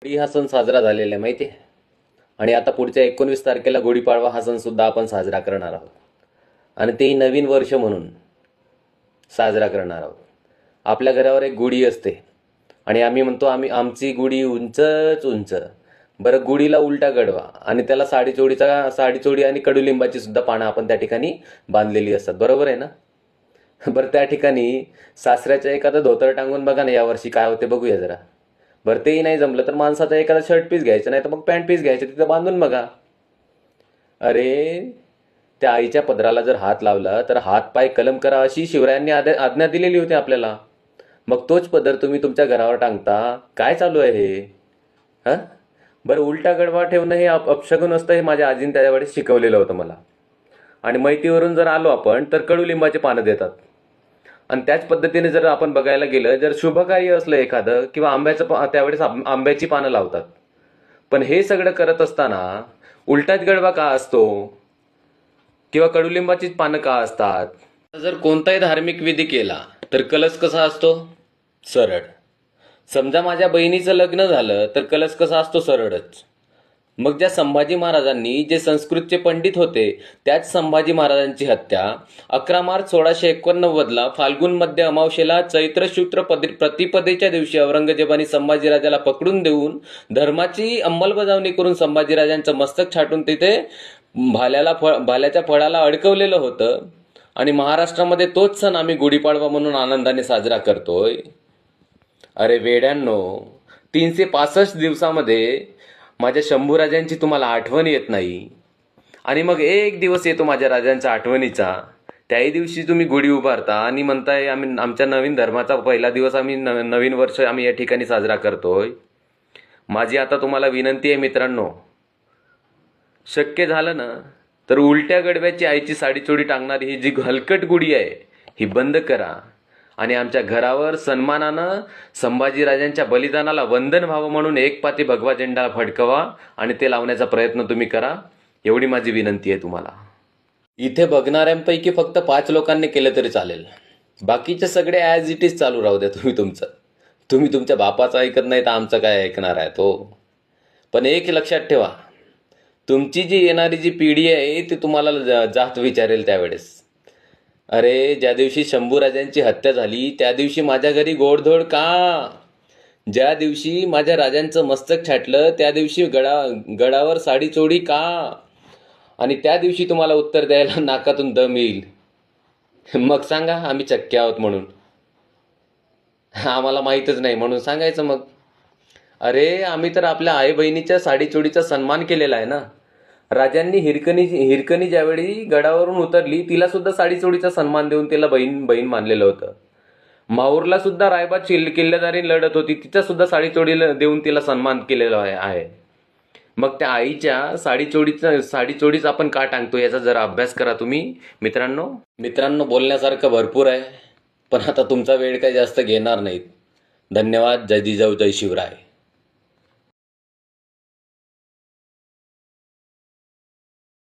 होळी हा सण साजरा झालेला आहे माहिती आहे. आणि आता पुढच्या 19 तारखेला गुढीपाडवा हा सण सुद्धा आपण साजरा करणार आहोत. आणि तेही नवीन वर्ष म्हणून साजरा करणार आहोत. आपल्या घरावर एक गुढी असते आणि आम्ही म्हणतो आमची गुढी उंचच उंच. बरं, गुढीला उलटा गडवा आणि त्याला साडीचोडी आणि कडुलिंबाची सुद्धा पानं आपण त्या ठिकाणी बांधलेली असतात. बरोबर आहे ना? बरं, त्या ठिकाणी सासऱ्याचं एखादं धोतर टांगून बघा ना यावर्षी काय होते बघूया जरा. बरं, तेही नाही जमलं तर माणसाचा एखादा शर्ट पीस घ्यायचा, नाही तर मग पॅन्ट पीस घ्यायचं, तिथं बांधून बघा. अरे, त्या आईच्या पदराला जर हात लावला तर हात पाय कलम करा अशी शिवरायांनी आज्ञा दिलेली होती आपल्याला. मग तोच पदर तुम्ही तुमच्या घरावर टांगता. काय चालू आहे हे? हां. बरं, उलटा गडवा ठेवणं हे अपशगुन असतं हे माझ्या आजीने त्यावेळेस शिकवलेलं होतं मला. आणि मैतीवरून जर आलो आपण तर कडुलिंबाचे पानं देतात. आणि त्याच पद्धतीने जर आपण बघायला गेलं, जर शुभकार्य असलं एखादं किंवा त्यावेळेस आंब्याची पानं लावतात. पण हे सगळं करत असताना उलटाच गडवा का असतो किंवा कडुलिंबाचीच पानं का असतात? जर कोणताही धार्मिक विधी केला तर कलश कसा असतो? सरळ. समजा माझ्या बहिणीचं लग्न झालं तर कलश कसा असतो? सरळच. मग ज्या संभाजी महाराजांनी जे संस्कृतचे पंडित होते, त्याच संभाजी महाराजांची हत्या 11 मार्च 1689ला फाल्गुन मध्य अमावशेला चैत्र शुक्र प्रतिपदेच्या दिवशी औरंगजेबाने संभाजीराजाला पकडून देऊन धर्माची अंमलबजावणी करून संभाजीराजांचं मस्तक छाटून तिथे भाल्याच्या फळाला अडकवलेलं होतं. आणि महाराष्ट्रामध्ये तोच सण आम्ही गुढीपाडवा म्हणून आनंदाने साजरा करतोय. अरे वेड्यांनो, 365 दिवसामध्ये माझ्या शंभूराजांची तुम्हाला आठवण येत नाही. आणि मग एक दिवस येतो माझ्या राजांच्या आठवणीचा, त्याही दिवशी तुम्ही गुढी उभारता आणि म्हणताय आमच्या नवीन धर्माचा पहिला दिवस नवीन वर्ष आम्ही या ठिकाणी साजरा करतोय. माझी आता तुम्हाला विनंती आहे मित्रांनो, शक्य झालं ना तर उलट्या गडव्याची आईची साडीचोडी टांगणारी ही जी हलकट गुढी आहे ही बंद करा आणि आमच्या घरावर सन्मानानं संभाजीराजांच्या बलिदानाला वंदन व्हावं म्हणून एक पाती भगवा झेंडा फडकवा आणि ते लावण्याचा प्रयत्न तुम्ही करा. एवढी माझी विनंती आहे तुम्हाला. इथे बघणाऱ्यांपैकी फक्त 5 लोकांनी केलं तरी चालेल. बाकीचे सगळे ॲज इट इज चालू राहू द्या. तुम्ही तुमच्या बापाचं ऐकत नाही तर आमचं काय ऐकणार आहे तो. पण एक लक्षात ठेवा, तुमची जी येणारी जी पिढी आहे ती तुम्हाला जात विचारेल त्यावेळेस. अरे, ज्या दिवशी शंभूराजांची हत्या झाली त्या दिवशी माझ्या घरी गोडधोड का? ज्या दिवशी माझ्या राजांचं मस्तक छाटलं त्या दिवशी गडावर साडीचोडी का? आणि त्या दिवशी तुम्हाला उत्तर द्यायला नाकातून दम येईल. मग सांगा आम्ही चक्के आहोत म्हणून. आम्हाला माहीतच नाही म्हणून सांगायचं मग. अरे, आम्ही तर आपल्या आई बहिणीच्या साडीचोडीचा सन्मान केलेला आहे ना. राजांनी हिरकणी ज्यावेळी गडावरून उतरली तिला सुद्धा साडीचोडीचा सन्मान देऊन तिला बहीण मानलेलं होतं. माहूरला सुद्धा रायबा किल्लेदारी लढत होती, तिचा सुद्धा साडीचोडीला देऊन तिला सन्मान केलेला आहे. मग त्या आईच्या साडीचोडीच आपण का टांगतो याचा जरा अभ्यास करा तुम्ही मित्रांनो. बोलण्यासारखं भरपूर आहे, पण आता तुमचा वेळ काही जास्त घेणार नाहीत. धन्यवाद. जय जिजाऊ जय शिवराय.